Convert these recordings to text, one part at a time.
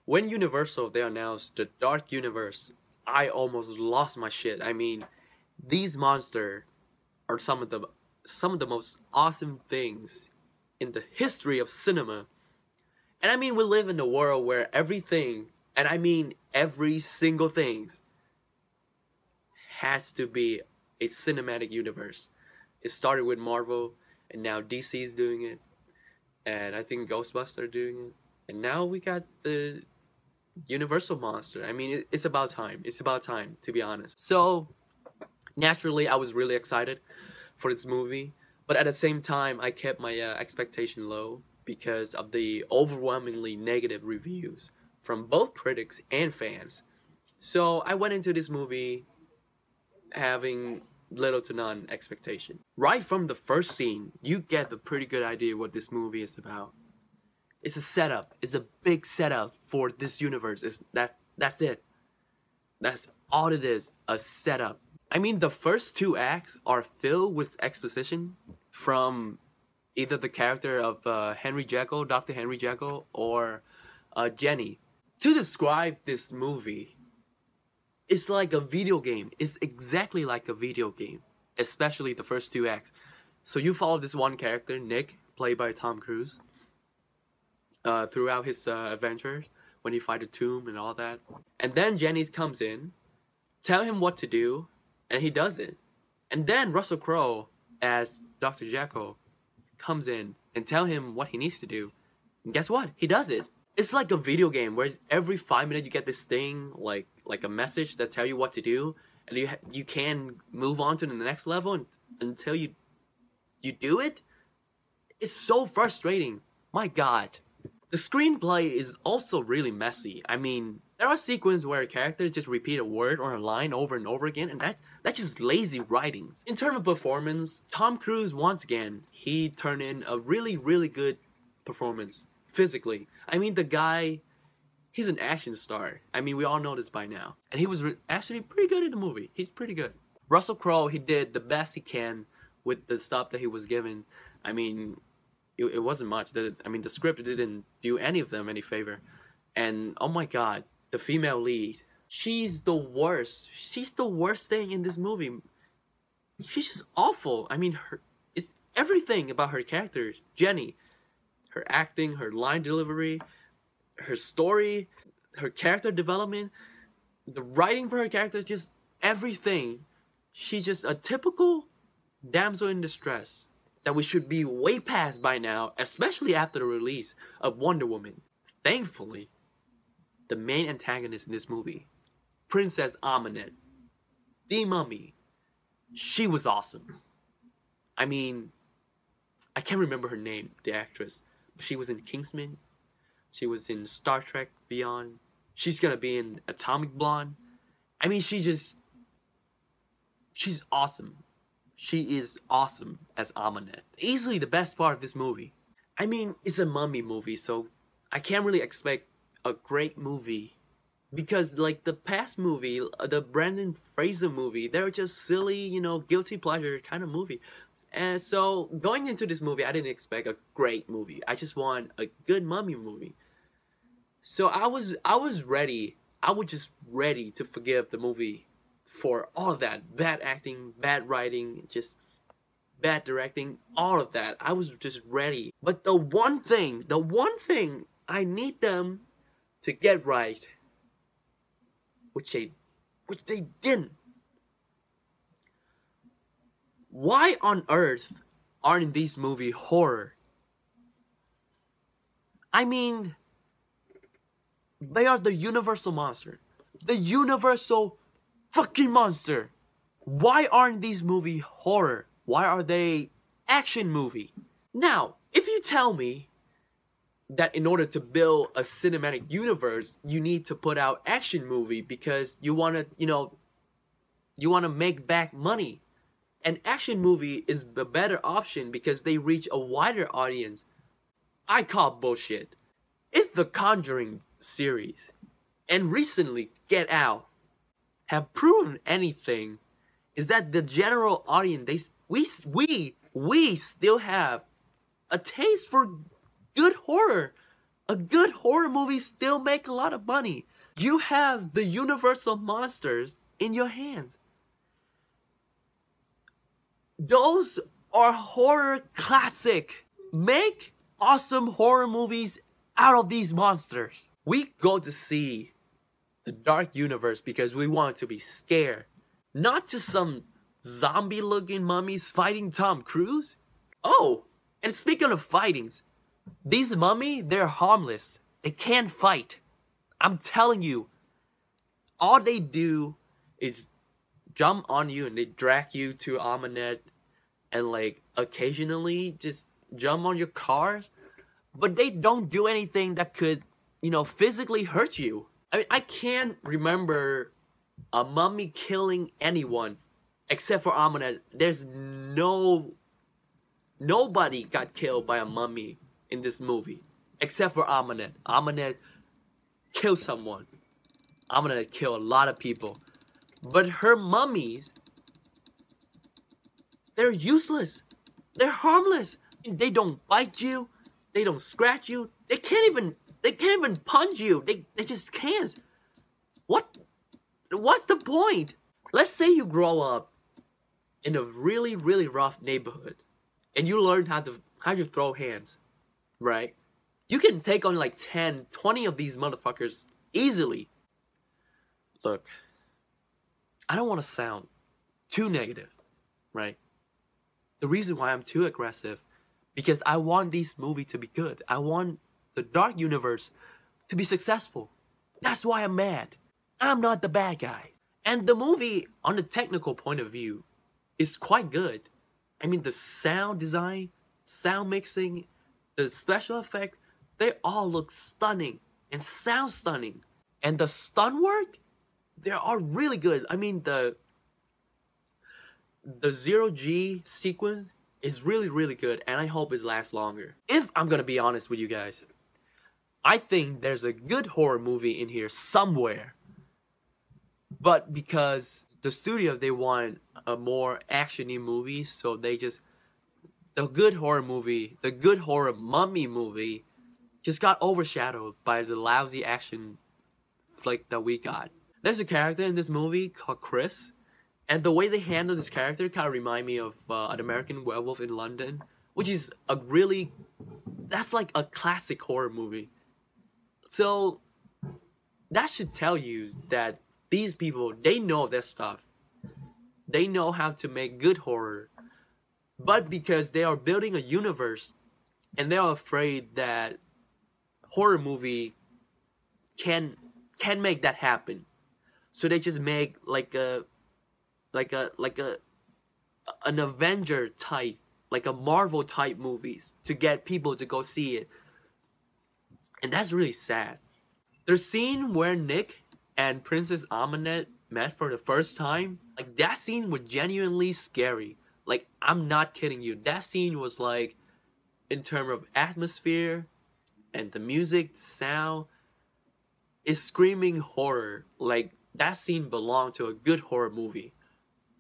When Universal they announced the Dark Universe, I almost lost my shit. I mean, these monsters are some of the most awesome things in the history of cinema. And I mean, we live in a world where everything, and I mean every single thing, has to be a cinematic universe. It started with Marvel, and now DC is doing it, and I think Ghostbusters are doing it, and now we got the Universal monster. I mean, it's about time. It's about time, to be honest. So naturally, I was really excited for this movie, but at the same time, I kept my expectation low because of the overwhelmingly negative reviews from both critics and fans. So I went into this movie having little to none expectation. Right from the first scene, you get a pretty good idea what this movie is about. It's a setup. It's a big setup for this universe. That's it. That's all it is. A setup. I mean, the first two acts are filled with exposition from either the character of Henry Jekyll, Dr. Henry Jekyll, or Jenny. To describe this movie, it's like a video game. It's exactly like a video game, especially the first two acts. So you follow this one character, Nick, played by Tom Cruise, throughout his adventures when he fight a tomb and all that. And then Jenny comes in, tell him what to do, and he does it. And then Russell Crowe, as Dr. Jekyll, comes in and tell him what he needs to do. And guess what? He does it. It's like a video game where every 5 minutes you get this thing, like a message that tell you what to do, and you can move on to the next level until you do it. It's so frustrating. My God. The screenplay is also really messy. I mean, there are sequences where characters just repeat a word or a line over and over again, and that's just lazy writing. In terms of performance, Tom Cruise, once again, he turned in a really, really good performance physically. I mean, the guy, he's an action star. I mean, we all know this by now. And he was actually pretty good in the movie. He's pretty good. Russell Crowe, he did the best he can with the stuff that he was given. I mean, it wasn't much. The script didn't do any of them any favor. And oh my God, the female lead, she's the worst. She's the worst thing in this movie. She's just awful. I mean, it's everything about her character, Jenny. Her acting, her line delivery, her story, her character development, the writing for her characters, just everything. She's just a typical damsel in distress that we should be way past by now, especially after the release of Wonder Woman. Thankfully, the main antagonist in this movie, Princess Amenet, the Mummy, she was awesome. I mean, I can't remember her name, the actress. She was in Kingsman. She was in Star Trek Beyond. She's gonna be in Atomic Blonde. I mean, she's awesome. She is awesome as Amenet. Easily the best part of this movie. I mean, it's a mummy movie, so I can't really expect a great movie. Because, like, the past movie, the Brendan Fraser movie, they're just silly, guilty pleasure kind of movie. And so, going into this movie, I didn't expect a great movie. I just want a good mummy movie. So I was ready. I was just ready to forgive the movie for all of that. Bad acting, bad writing, just bad directing, all of that. I was just ready. But the one thing I need them to get right, which they didn't. Why on earth aren't these movies horror? I mean, they are the Universal monster. The Universal fucking monster. Why aren't these movies horror? Why are they action movie? Now, if you tell me that in order to build a cinematic universe, you need to put out action movie because you want to make back money. An action movie is the better option because they reach a wider audience. I call bullshit. If the Conjuring series and recently Get Out have proven anything, is that the general audience, we still have a taste for good horror. A good horror movie still make a lot of money. You have the universal monsters in your hands. Those are horror classic. Make awesome horror movies out of these monsters. We go to see the Dark Universe because we want to be scared. Not just some zombie looking mummies fighting Tom Cruise. Oh, and speaking of fightings, these mummies, they're harmless. They can't fight. I'm telling you, all they do is jump on you and they drag you to Amanet and like occasionally just jump on your cars, but they don't do anything that could, you know, physically hurt you. I mean, I can't remember a mummy killing anyone except for Amanet. There's nobody got killed by a mummy in this movie except for Amanet. Amanet killed someone. Amanet killed a lot of people. But her mummies, they're useless. They're harmless. They don't bite you. They don't scratch you. They can't even punch you. They just can't. What's the point? Let's say you grow up in a really, really rough neighborhood and you learn how to throw hands, right? You can take on like 10, 20 of these motherfuckers easily. Look, I don't want to sound too negative, right? The reason why I'm too aggressive, because I want this movie to be good. I want the Dark Universe to be successful. That's why I'm mad. I'm not the bad guy. And the movie, on the technical point of view, is quite good. I mean, the sound design, sound mixing, the special effect, they all look stunning and sound stunning. And the stunt work, they are really good. I mean, the 0G sequence is really, really good, and I hope it lasts longer. If I'm gonna be honest with you guys, I think there's a good horror movie in here somewhere. But because the studio, they want a more action-y movie, so they just... The good horror movie, the good horror mummy movie, just got overshadowed by the lousy action flick that we got. There's a character in this movie called Chris, and the way they handle this character kind of remind me of an American Werewolf in London, which is a really... That's like a classic horror movie. So, that should tell you that these people, they know their stuff. They know how to make good horror. But because they are building a universe, and they are afraid that horror movie can make that happen. So they just make like an Avenger type, like a Marvel type movies to get people to go see it. And that's really sad. The scene where Nick and Princess Amanet met for the first time, like that scene was genuinely scary. Like, I'm not kidding you. That scene was like, in terms of atmosphere and the music, sound, is screaming horror. Like, that scene belonged to a good horror movie.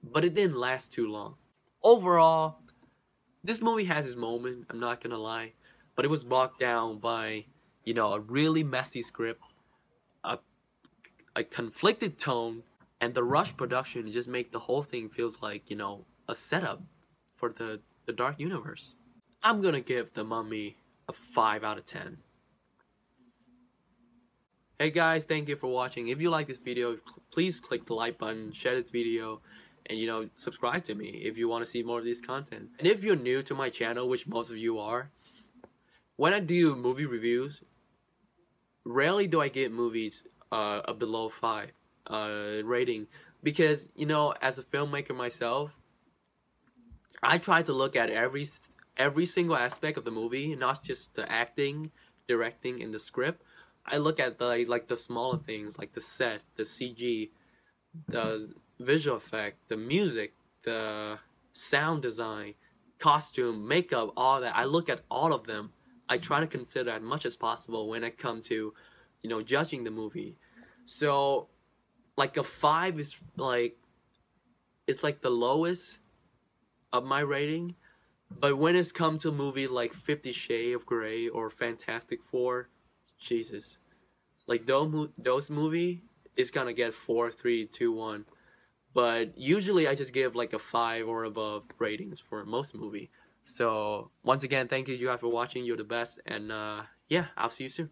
But it didn't last too long. Overall, this movie has its moment, I'm not gonna lie. But it was bogged down by, you know, a really messy script, a conflicted tone, and the rush production just make the whole thing feels like, you know, a setup for the Dark Universe. I'm gonna give The Mummy a 5 out of 10. Hey guys, thank you for watching. If you like this video, please click the like button, share this video, and you know, subscribe to me if you want to see more of this content. And if you're new to my channel, which most of you are, when I do movie reviews, rarely do I give movies a below 5 rating, because, you know, as a filmmaker myself, I try to look at every single aspect of the movie, not just the acting, directing, and the script. I look at the smaller things, like the set, the CG, the visual effect, the music, the sound design, costume, makeup, all that. I look at all of them. I try to consider as much as possible when it comes to, you know, judging the movie. So, like a 5 is like, it's like the lowest of my rating. But when it's come to movies like 50 Shades of Grey or Fantastic Four, Jesus. Like those movie is gonna get 4, 3, 2, 1. But usually I just give like a 5 or above ratings for most movie. So once again, thank you guys for watching. You're the best, and yeah, I'll see you soon.